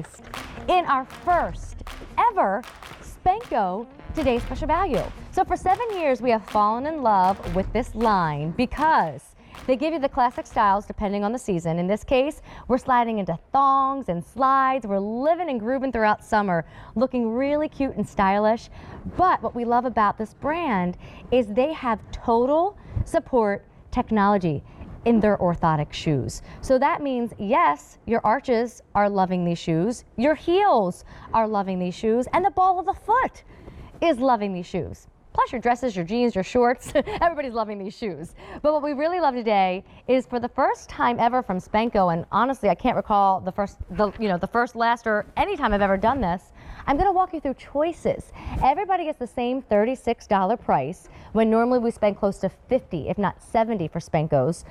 lowest in our first ever Spenco Today's Special Value. So for 7 years, we have fallen in love with this line because they give you the classic styles depending on the season. In this case, we're sliding into thongs and slides. We're living and grooving throughout summer, looking really cute and stylish. But what we love about this brand is they have total support technology in their orthotic shoes. So that means, yes, your arches are loving these shoes, your heels are loving these shoes, and the ball of the foot is loving these shoes. Plus your dresses, your jeans, your shorts, everybody's loving these shoes. But what we really love today is for the first time ever from Spenco, and honestly, I can't recall the first, last, or any time I've ever done this, I'm gonna walk you through choices. Everybody gets the same $36 price when normally we spend close to $50, if not $70 for Spencos.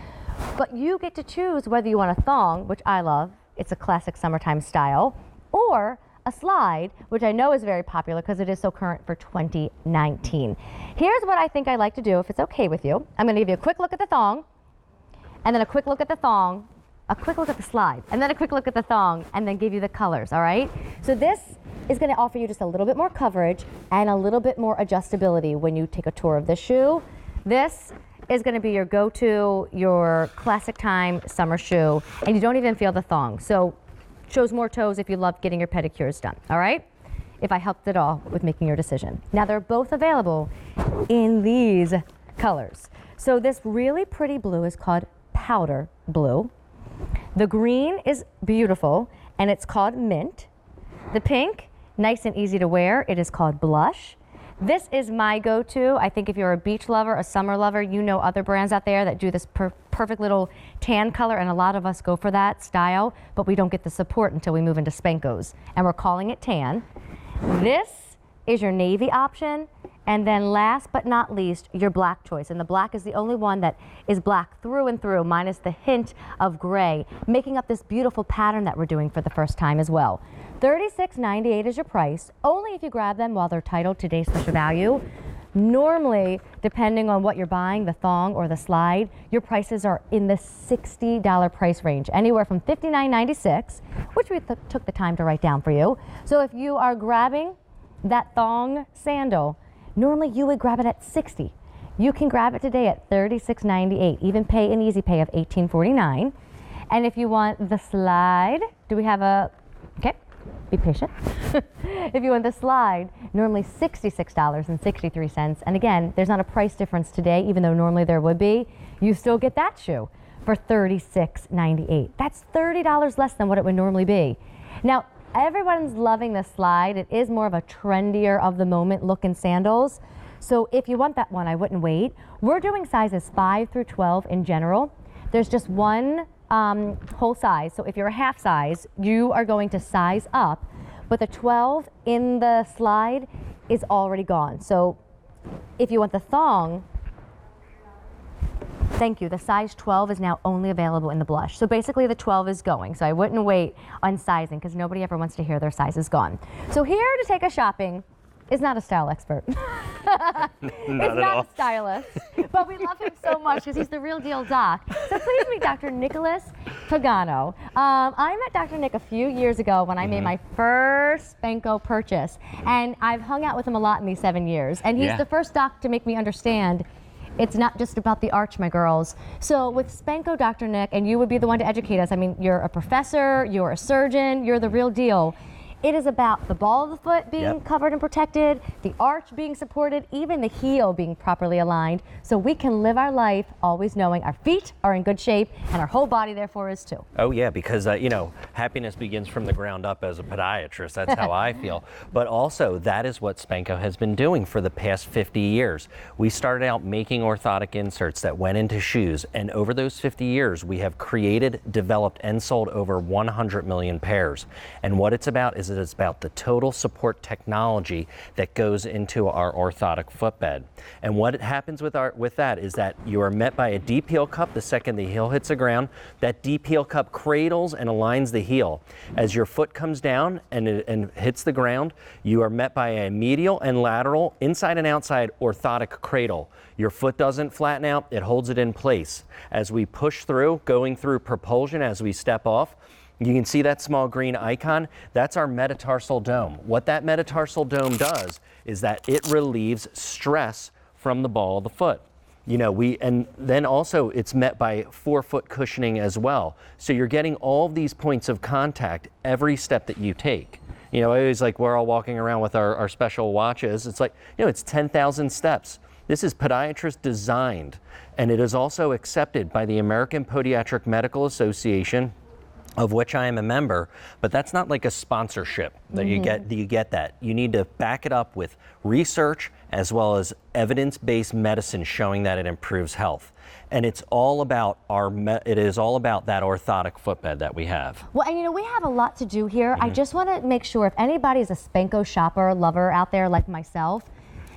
But you get to choose whether you want a thong, which I love, it's a classic summertime style, or a slide, which I know is very popular because it is so current for 2019. Here's what I think I like to do, if it's okay with you. I'm going to give you a quick look at the thong, and then a quick look at the thong, a quick look at the slide, and then a quick look at the thong, and then give you the colors, all right? So this is going to offer you just a little bit more coverage and a little bit more adjustability when you take a tour of the shoe. This is going to be your go-to, your classic time summer shoe, and you don't even feel the thong. So shows more toes if you love getting your pedicures done, all right? If I helped at all with making your decision. Now they're both available in these colors. So this really pretty blue is called powder blue. The green is beautiful and it's called mint. The pink, nice and easy to wear, it is called blush. This is my go-to. I think if you're a beach lover, a summer lover, you know other brands out there that do this perfect little tan color, and a lot of us go for that style, but we don't get the support until we move into Spencos, and we're calling it tan. This is your navy option, and then last but not least, your black choice. And the black is the only one that is black through and through, minus the hint of gray, making up this beautiful pattern that we're doing for the first time as well. $36.98 is your price, only if you grab them while they're titled Today's Special Value. Normally, depending on what you're buying, the thong or the slide, your prices are in the $60 price range, anywhere from $59.96, which we took the time to write down for you. So if you are grabbing that thong sandal, normally you would grab it at $60. You can grab it today at $36.98, even pay an easy pay of $18.49. And if you want the slide, do we have a, okay, be patient. If you want the slide, normally $66.63. And again, there's not a price difference today, even though normally there would be. You still get that shoe for $36.98. That's $30 less than what it would normally be. Now, everyone's loving the slide. It is more of a trendier of the moment look in sandals. So if you want that one, I wouldn't wait. We're doing sizes 5 through 12 in general. There's just one whole size. So if you're a half size, you are going to size up, but the 12 in the slide is already gone. So if you want the thong, thank you, the size 12 is now only available in the blush. So basically the 12 is going. So I wouldn't wait on sizing because nobody ever wants to hear their size is gone. So here to take us shopping is not a style expert. It's not a stylist, but we love him so much because he's the real deal doc. So please meet Dr. Nicholas Pagano. I met Dr. Nick a few years ago when I made my first Spenco purchase, and I've hung out with him a lot in these 7 years, and he's the first doc to make me understand it's not just about the arch, my girls. So with Spenco, Dr. Nick, and you would be the one to educate us. I mean, you're a professor, you're a surgeon, you're the real deal. It is about the ball of the foot being covered and protected, the arch being supported, even the heel being properly aligned, so we can live our life always knowing our feet are in good shape and our whole body therefore is too. Oh yeah, because you know, happiness begins from the ground up as a podiatrist. That's how I feel. But also, that is what Spenco has been doing for the past 50 years. We started out making orthotic inserts that went into shoes, and over those 50 years, we have created, developed, and sold over 100 million pairs. And what it's about is it's about the total support technology that goes into our orthotic footbed. And what happens with that is that you are met by a deep heel cup the second the heel hits the ground. That deep heel cup cradles and aligns the heel. As your foot comes down and hits the ground, you are met by a medial and lateral, inside and outside orthotic cradle. Your foot doesn't flatten out, it holds it in place. As we push through, going through propulsion as we step off, You can see that small green icon. That's our metatarsal dome. What that metatarsal dome does is that it relieves stress from the ball of the foot. You know, and then also it's met by forefoot cushioning as well. So you're getting all of these points of contact every step that you take. You know, I always like, we're all walking around with our special watches. It's like, you know, it's 10,000 steps. This is podiatrist designed, and it is also accepted by the American Podiatric Medical Association, of which I am a member, but that's not like a sponsorship that you get that. You need to back it up with research as well as evidence-based medicine showing that it improves health. And it's all about it is all about that orthotic footbed that we have. Well, and you know, we have a lot to do here. I just want to make sure if anybody's a Spenco shopper, lover out there like myself,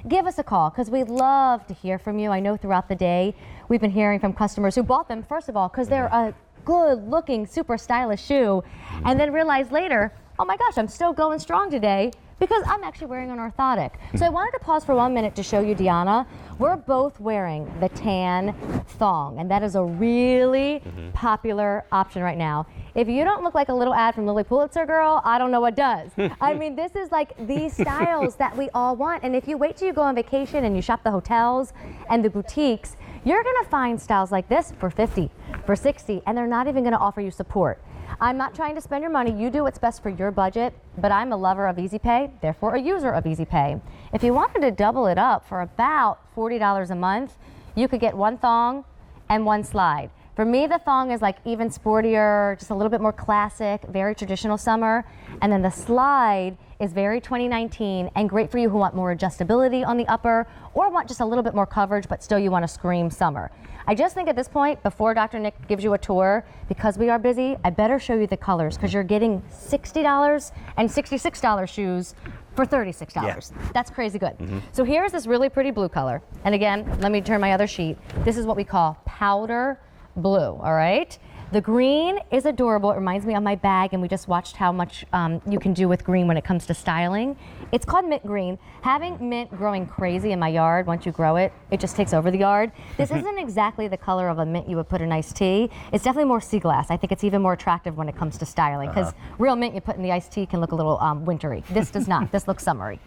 give us a call, because we'd love to hear from you. I know throughout the day we've been hearing from customers who bought them, first of all, because they're a good looking, super stylish shoe, and then realize later, oh my gosh, I'm still going strong today because I'm actually wearing an orthotic. So I wanted to pause for 1 minute to show you, Deanna. We're both wearing the tan thong, and that is a really popular option right now. If you don't look like a little ad from Lily Pulitzer, girl, I don't know what does. I mean, this is like the styles that we all want. And if you wait till you go on vacation and you shop the hotels and the boutiques, you're gonna find styles like this for 50, for 60, and they're not even gonna offer you support. I'm not trying to spend your money. You do what's best for your budget, but I'm a lover of Easy Pay, therefore a user of Easy Pay. If you wanted to double it up for about $40 a month, you could get one thong and one slide. For me, the thong is like even sportier, just a little bit more classic, very traditional summer. And then the slide is very 2019 and great for you who want more adjustability on the upper or want just a little bit more coverage, but still you want to scream summer. I just think at this point, before Dr. Nick gives you a tour, because we are busy, I better show you the colors, because you're getting $60 and $66 shoes for $36. Yeah. That's crazy good. So here's this really pretty blue color. And again, let me turn my other sheet. This is what we call powder blue, all right? The green is adorable. It reminds me of my bag, and we just watched how much you can do with green when it comes to styling. It's called mint green. Having mint growing crazy in my yard, once you grow it, it just takes over the yard. This isn't exactly the color of a mint you would put in iced tea. It's definitely more sea glass. I think it's even more attractive when it comes to styling, because real mint you put in the iced tea can look a little wintry. This does not. This looks summery.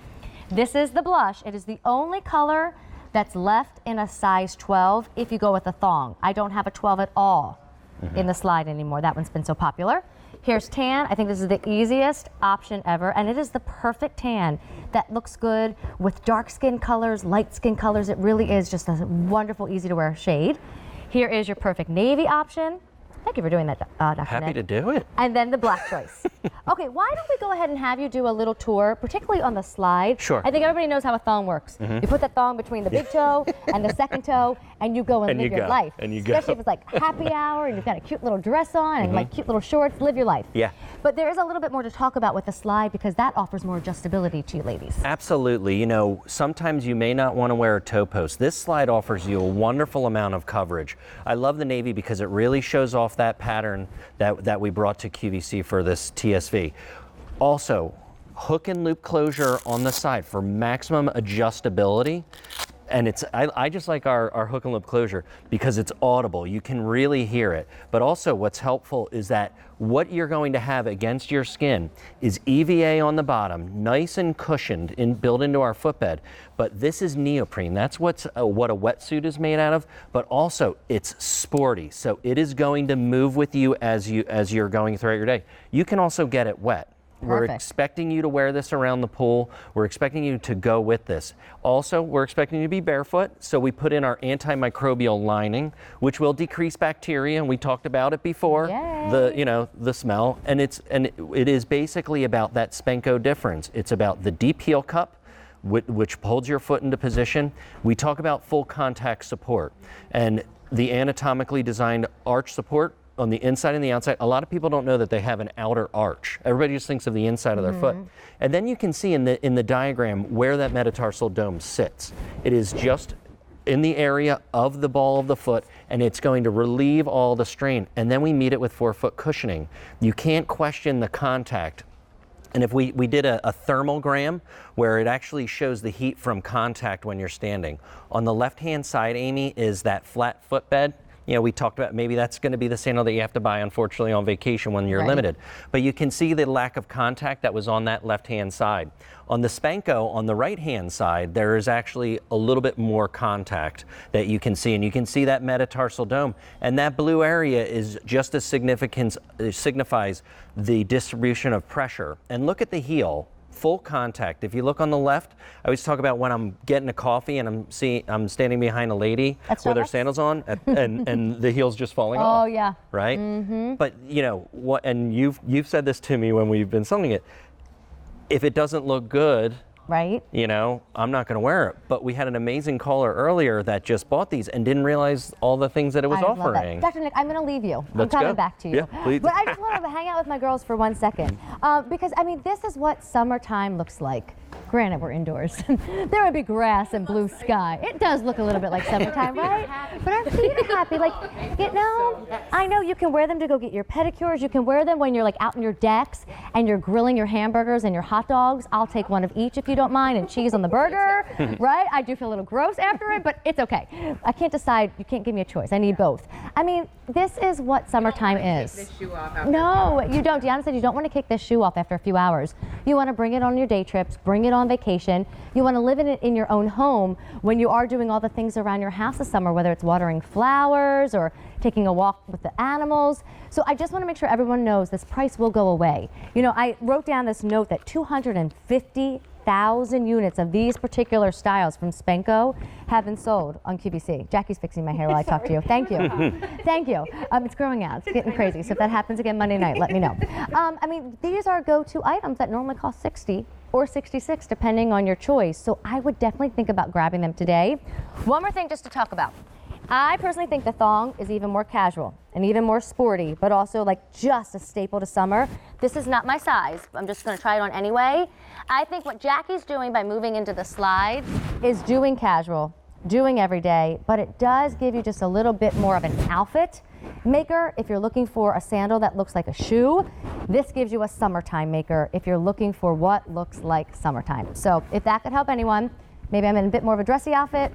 This is the blush. It is the only color that's left in a size 12 if you go with a thong. I don't have a 12 at all in the slide anymore. That one's been so popular. Here's tan. I think this is the easiest option ever, and it is the perfect tan that looks good with dark skin colors, light skin colors. It really is just a wonderful, easy to wear shade. Here is your perfect navy option. Thank you for doing that, Dr. Happy Ned. to do it. And then the black choice. Okay, why don't we go ahead and have you do a little tour, particularly on the slide. Sure. I think everybody knows how a thong works. You put that thong between the big toe and the second toe, and you go and live your life. And you go. Especially if it's like happy hour and you've got a cute little dress on and like cute little shorts, live your life. Yeah. But there is a little bit more to talk about with the slide, because that offers more adjustability to you ladies. Absolutely. You know, sometimes you may not want to wear a toe post. This slide offers you a wonderful amount of coverage. I love the navy because it really shows off that pattern that we brought to QVC for this TSV. Also, hook and loop closure on the side for maximum adjustability. And I just like our hook and loop closure because it's audible. You can really hear it. But also what's helpful is that what you're going to have against your skin is EVA on the bottom, nice and cushioned, built into our footbed. But this is neoprene. That's what a wetsuit is made out of. But also it's sporty. So it is going to move with you as you're going throughout your day. You can also get it wet. We're expecting you to wear this around the pool. We're expecting you to go with this. Also, we're expecting you to be barefoot, so we put in our antimicrobial lining, which will decrease bacteria, and we talked about it before. Yay. The smell, and it is basically about that Spenco difference. It's about the deep heel cup, which holds your foot into position. We talk about full contact support, and the anatomically designed arch support on the inside and the outside. A lot of people don't know that they have an outer arch. Everybody just thinks of the inside of their foot. And then you can see in the diagram where that metatarsal dome sits. It is just in the area of the ball of the foot, and it's going to relieve all the strain. And then we meet it with forefoot cushioning. You can't question the contact. And if we did a thermalgram where it actually shows the heat from contact when you're standing. On the left-hand side, Amy, is that flat footbed. you know, we talked about maybe that's going to be the sandal that you have to buy, unfortunately, on vacation when you're limited. But you can see the lack of contact that was on that left-hand side. On the Spenco, on the right-hand side, there is actually a little bit more contact that you can see, and you can see that metatarsal dome, and that blue area is just as significant, signifies the distribution of pressure. And look at the heel. Full contact. If you look on the left, I always talk about when I'm getting a coffee and I'm standing behind a lady with her sandals on and the heel's just falling off. Oh yeah. Right? But you know what, and you've said this to me when we've been selling it. If it doesn't look good, right, you know, I'm not going to wear it. But we had an amazing caller earlier that just bought these and didn't realize all the things that it was offering. Dr. Nick, I'm going to leave you. Let's I'm coming go. back to you. Yeah, please. But I just want to hang out with my girls for 1 second because I mean, this is what summertime looks like. Granted, we're indoors. There would be grass and blue sky. It does look a little bit like summertime, right? But our feet are happy. Like, you know, I know you can wear them to go get your pedicures. You can wear them when you're like out on your decks and you're grilling your hamburgers and your hot dogs. I'll take one of each if you don't mind, and cheese on the burger, right? I do feel a little gross after it, but it's okay. I can't decide. You can't give me a choice. I need both. I mean, this is what summertime is. Kick this shoe off after No, you don't. Deanna said you don't want to kick this shoe off after a few hours. You want to bring it on your day trips, bring it on vacation. You want to live in it in your own home when you are doing all the things around your house this summer, whether it's watering flowers or taking a walk with the animals. So I just want to make sure everyone knows this price will go away. You know, I wrote down this note that 250,000 units of these particular styles from Spenco have been sold on QVC. Jackie's fixing my hair while I talk to you. Thank you. Thank you. It's growing out. It's getting crazy. So if that happens again Monday night, let me know. I mean, these are go-to items that normally cost $60 or $66, depending on your choice. So I would definitely think about grabbing them today. One more thing just to talk about. I personally think the thong is even more casual and even more sporty, but also like just a staple to summer. This is not my size. I'm just going to try it on anyway. I think what Jackie's doing by moving into the slides is doing casual, doing everyday, but it does give you just a little bit more of an outfit maker if you're looking for a sandal that looks like a shoe. This gives you a summertime maker if you're looking for what looks like summertime. So if that could help anyone, maybe I'm in a bit more of a dressy outfit,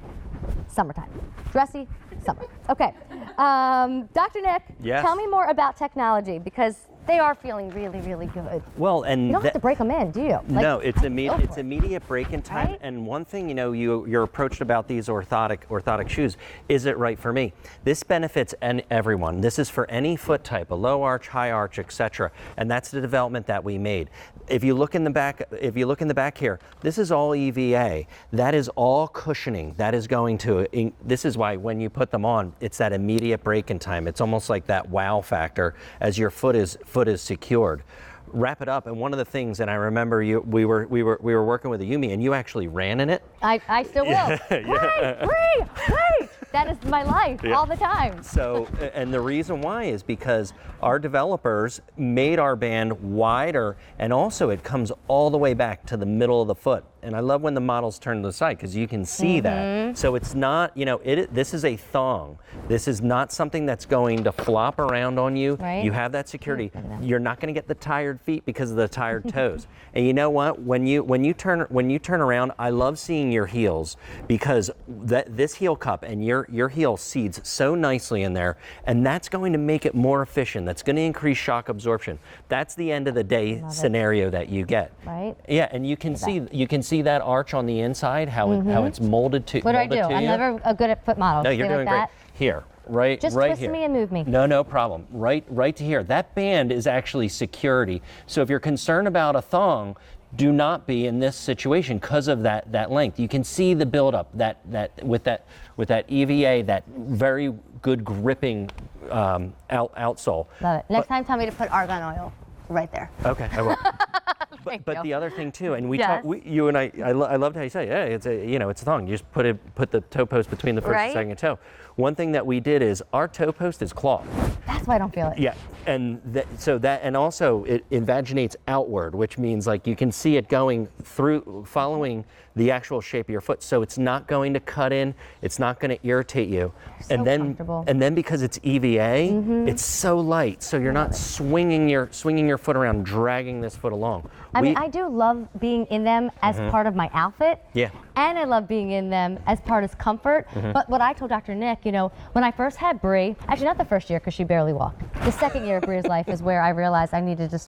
summertime. Dressy, summer. Okay. Dr. Nick, Yes. tell me more about technology because they are feeling really, really good. Well, and You don't have to break them in, do you? Like, no, it's I immediate. go It's for it. immediate break-in time. Right? And one thing, you know, you're approached about these orthotic shoes. Is it right for me? This benefits everyone. This is for any foot type, a low arch, high arch, etc. And that's the development that we made. If you look in the back, here, this is all EVA. That is all cushioning. That is going to. This is why when you put them on, it's that immediate break-in time. It's almost like that wow factor as your foot is secured. Wrap it up, and one of the things, and I remember we were working with a Yumi, and you actually ran in it. I still will. Wait. That is my life all the time. So, and the reason why is because our developers made our band wider, and also it comes all the way back to the middle of the foot. And I love when the models turn to the side because you can see that. So it's not, you know, this is a thong. This is not something that's going to flop around on you. Right. You have that security. You're not going to get the tired feet because of the tired toes. And you know what? When you turn around, I love seeing your heels because this heel cup and your heel seeds so nicely in there, and that's going to make it more efficient. That's going to increase shock absorption. That's the end of the day scenario that you get. Right. Yeah, and you can see that arch on the inside, how it's molded to. What do I do? I'm never good at foot models. No, you're doing great. Here, right Just right twist here. me and move me. No problem. Right to here. That band is actually security. So if you're concerned about a thong, do not be in this situation because of that length. You can see the buildup with that EVA, that very good gripping outsole. Love it. Next time, tell me to put argan oil right there. Okay, I will. Thank But you. the other thing too, and Yes. you and I loved how you say, yeah, it's a thong. You just put the toe post between the first Right. and second toe. One thing that we did is our toe post is cloth. That's why I don't feel it. Yeah, and and also it invaginates outward, which means like you can see it going through, following the actual shape of your foot. So it's not going to cut in, it's not going to irritate you. So comfortable. And then because it's EVA, it's so light, so you're not swinging your foot around, dragging this foot along. I mean, I do love being in them as part of my outfit. Yeah. And I love being in them as part of comfort. But what I told Dr. Nick, you know, when I first had Bree, actually not the first year because she barely walked. The second year of Bree's life is where I realized I needed to